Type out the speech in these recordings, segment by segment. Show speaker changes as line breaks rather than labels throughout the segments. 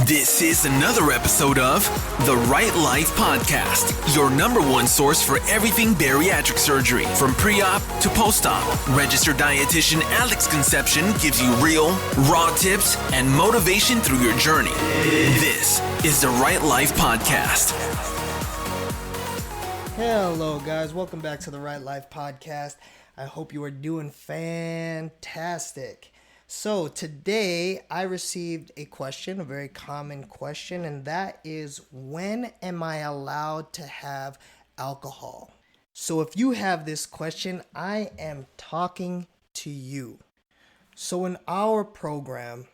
This is another episode of The Right Life Podcast, your number one source for everything bariatric surgery, from pre-op to post-op. Registered dietitian Alex Conception gives you real, raw tips and motivation through your journey. This is The Right Life Podcast.
Hello guys, welcome back to The Right Life Podcast. I hope you are doing fantastic. So today I received a question, a very common question, and that is, when am I allowed to have alcohol? So if you have this question, I am talking to you. So in our program,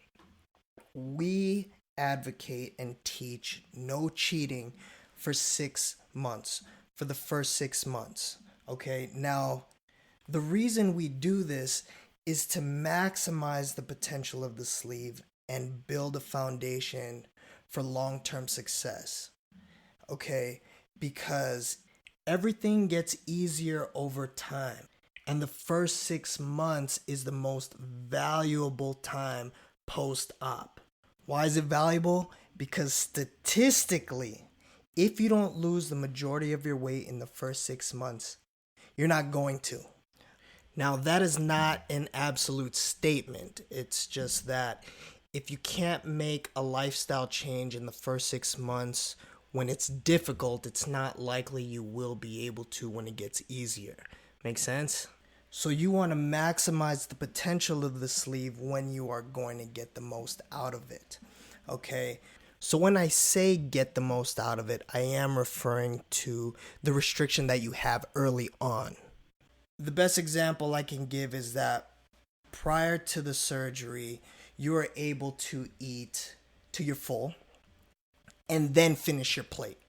we advocate and teach no cheating for 6 months, for the first 6 months. Okay, now the reason we do this is to maximize the potential of the sleeve and build a foundation for long-term success. Okay, because everything gets easier over time, and the first 6 months is the most valuable time post-op. Why is it valuable? Because statistically, if you don't lose the majority of your weight in the first 6 months, you're not going to. Now, that is not an absolute statement. It's just that if you can't make a lifestyle change in the first 6 months when it's difficult, it's not likely you will be able to when it gets easier. Make sense? So you want to maximize the potential of the sleeve when you are going to get the most out of it. Okay? So when I say get the most out of it, I am referring to the restriction that you have early on. The best example I can give is that prior to the surgery, you are able to eat to your full and then finish your plate.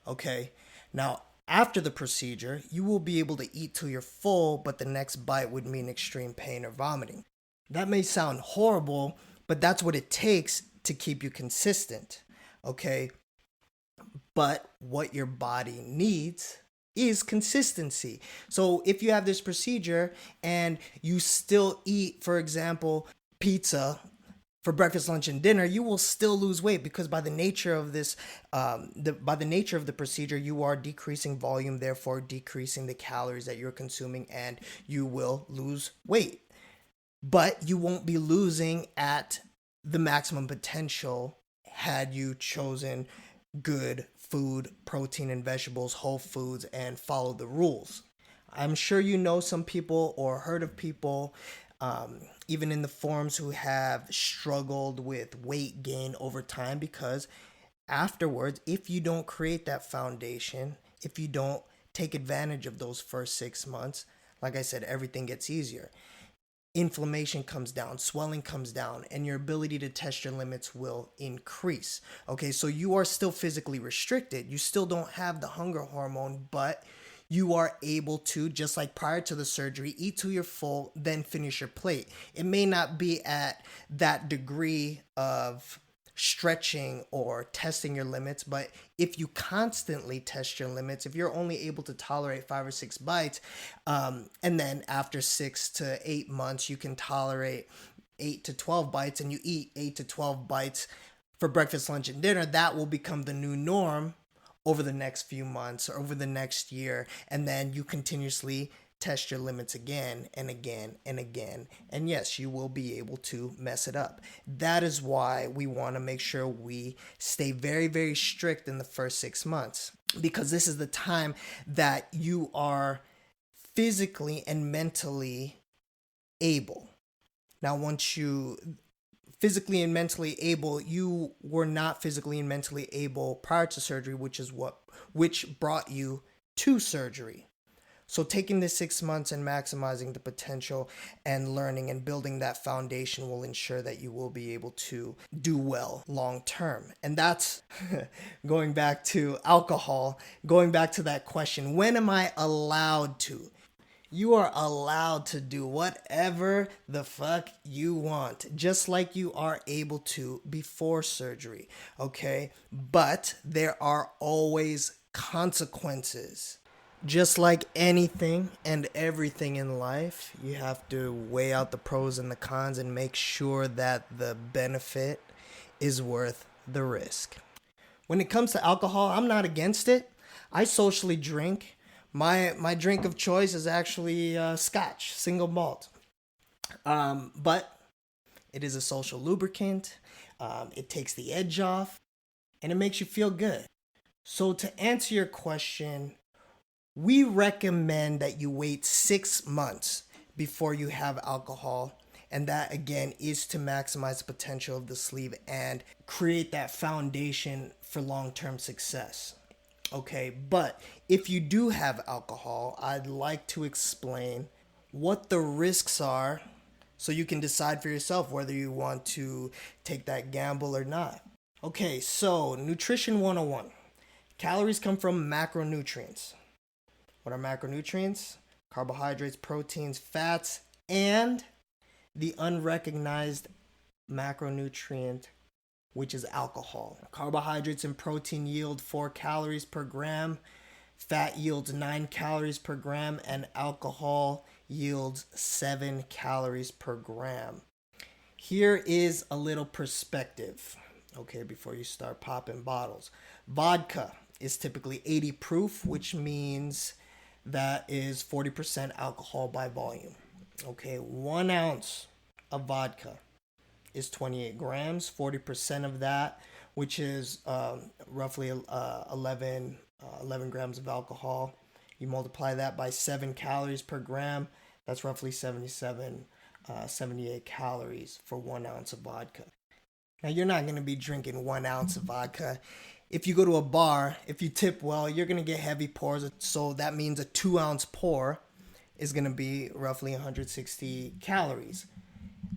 Okay? Now, after the procedure, you will be able to eat to your full, but the next bite would mean extreme pain or vomiting. That may sound horrible, but that's what it takes to keep you consistent. Okay? But what your body needs is consistency. So if you have this procedure and you still eat, for example, pizza for breakfast, lunch, and dinner, you will still lose weight, because by the nature of this, by the nature of the procedure, you are decreasing volume, therefore decreasing the calories that you're consuming, and you will lose weight. But you won't be losing at the maximum potential had you chosen good food, protein and vegetables, whole foods, and follow the rules. I'm sure you know some people or heard of people, even in the forums, who have struggled with weight gain over time, because afterwards, if you don't create that foundation, if you don't take advantage of those first 6 months, like I said, everything gets easier. Inflammation comes down, swelling comes down, and your ability to test your limits will increase. Okay, so you are still physically restricted. You still don't have the hunger hormone, but you are able to, just like prior to the surgery, eat to your full, then finish your plate. It may not be at that degree of stretching or testing your limits, but if you constantly test your limits, if you're only able to tolerate 5 or 6 bites, and then after 6 to 8 months you can tolerate 8 to 12 bites, and you eat 8 to 12 bites for breakfast, lunch, and dinner, that will become the new norm over the next few months or over the next year, and then you continuously test your limits again and again and again. And yes, you will be able to mess it up. That is why we want to make sure we stay very, very strict in the first 6 months, because this is the time that you are physically and mentally able. Now, once you physically and mentally able, you were not physically and mentally able prior to surgery, which brought you to surgery. So taking the 6 months and maximizing the potential and learning and building that foundation will ensure that you will be able to do well long term. And that's going back to alcohol, going back to that question, when am I allowed to? You are allowed to do whatever the fuck you want, just like you are able to before surgery, okay? But there are always consequences. Just like anything and everything in life, you have to weigh out the pros and the cons and make sure that the benefit is worth the risk. When it comes to alcohol, I'm not against it. I socially drink. My drink of choice is actually Scotch, single malt. But it is a social lubricant. It takes the edge off, and it makes you feel good. So to answer your question, we recommend that you wait 6 months before you have alcohol. And that again is to maximize the potential of the sleeve and create that foundation for long-term success. Okay, but if you do have alcohol, I'd like to explain what the risks are so you can decide for yourself whether you want to take that gamble or not. Okay, so Nutrition 101. Calories come from macronutrients. What are macronutrients? Carbohydrates, proteins, fats, and the unrecognized macronutrient, which is alcohol. Carbohydrates and protein yield 4 calories per gram, fat yields 9 calories per gram, and alcohol yields 7 calories per gram. Here is a little perspective, okay, before you start popping bottles. Vodka is typically 80 proof, which means that is 40% alcohol by volume. Okay, 1 ounce of vodka is 28 grams. 40% of that, which is roughly 11 grams of alcohol. You multiply that by 7 calories per gram. That's roughly 78 calories for 1 ounce of vodka. Now, you're not going to be drinking 1 ounce of vodka. If you go to a bar, if you tip well, you're going to get heavy pours. So that means a 2 ounce pour is going to be roughly 160 calories.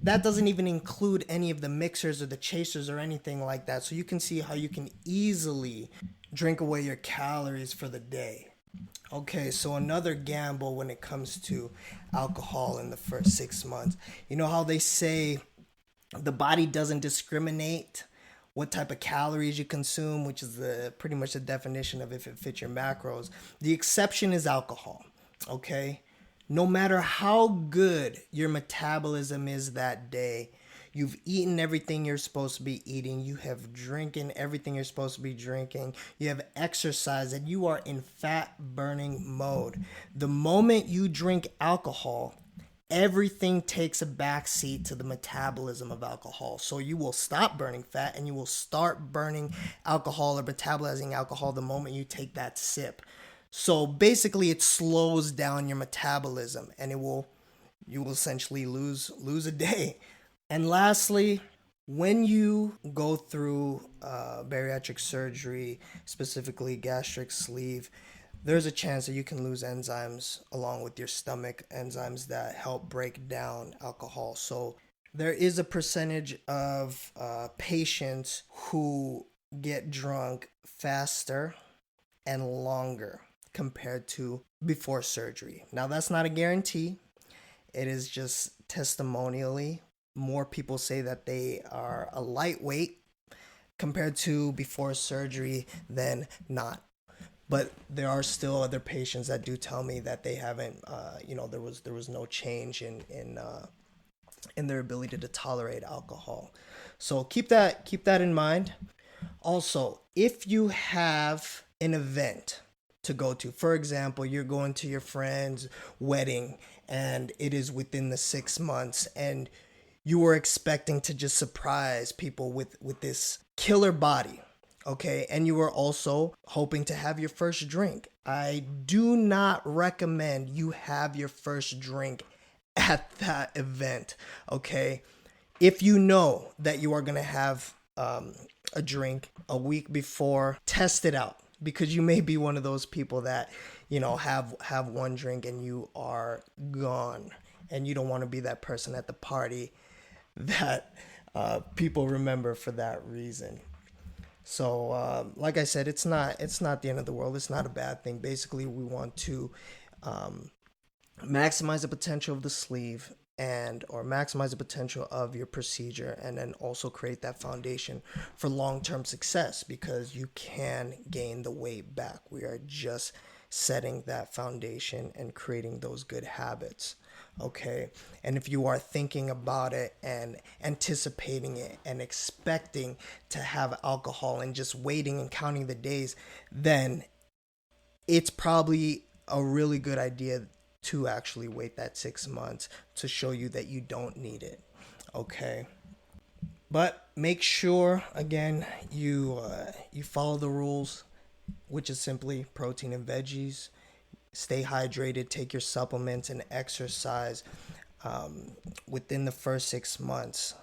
That doesn't even include any of the mixers or the chasers or anything like that. So you can see how you can easily drink away your calories for the day. Okay, so another gamble when it comes to alcohol in the first 6 months. You know how they say the body doesn't discriminate what type of calories you consume, which is pretty much the definition of if it fits your macros. The exception is alcohol, okay? No matter how good your metabolism is that day, you've eaten everything you're supposed to be eating, you have drinking everything you're supposed to be drinking, you have exercise, and you are in fat burning mode. The moment you drink alcohol, everything takes a backseat to the metabolism of alcohol. So you will stop burning fat and you will start burning alcohol or metabolizing alcohol the moment you take that sip. So basically it slows down your metabolism and you will essentially lose a day. And lastly, when you go through bariatric surgery, specifically gastric sleeve, there's a chance that you can lose enzymes along with your stomach, enzymes that help break down alcohol. So there is a percentage of patients who get drunk faster and longer compared to before surgery. Now, that's not a guarantee. It is just testimonially. More people say that they are a lightweight compared to before surgery than not. But there are still other patients that do tell me that they haven't, there was no change in their ability to tolerate alcohol. So keep that in mind. Also, if you have an event to go to, for example, you're going to your friend's wedding and it is within the 6 months, and you were expecting to just surprise people with this killer body. Okay, and you are also hoping to have your first drink. I do not recommend you have your first drink at that event, okay? If you know that you are going to have a drink a week before, test it out, because you may be one of those people that, have one drink and you are gone, and you don't want to be that person at the party that people remember for that reason. So, like I said, it's not the end of the world. It's not a bad thing. Basically, we want to maximize the potential of the sleeve or maximize the potential of your procedure, and then also create that foundation for long-term success, because you can gain the weight back. We are just setting that foundation and creating those good habits. Okay. And if you are thinking about it and anticipating it and expecting to have alcohol and just waiting and counting the days, then it's probably a really good idea to actually wait that 6 months to show you that you don't need it. Okay. But make sure, again, you follow the rules, which is simply protein and veggies. Stay hydrated, take your supplements, and exercise within the first 6 months.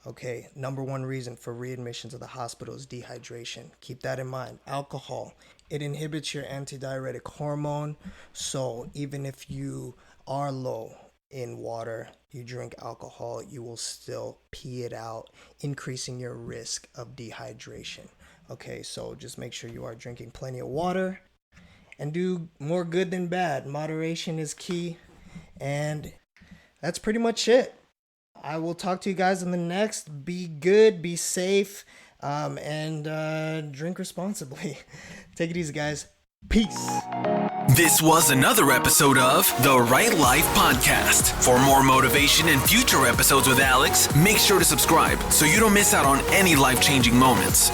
Okay, number one reason for readmission to the hospital is dehydration. Keep that in mind. Alcohol, it inhibits your antidiuretic hormone. So even if you are low in water, you drink alcohol, you will still pee it out, increasing your risk of dehydration. Okay, so just make sure you are drinking plenty of water and do more good than bad. Moderation is key. And that's pretty much it. I will talk to you guys in the next. Be good, be safe, and drink responsibly. Take it easy, guys. Peace.
This was another episode of The Right Life Podcast. For more motivation and future episodes with Alex, make sure to subscribe so you don't miss out on any life-changing moments.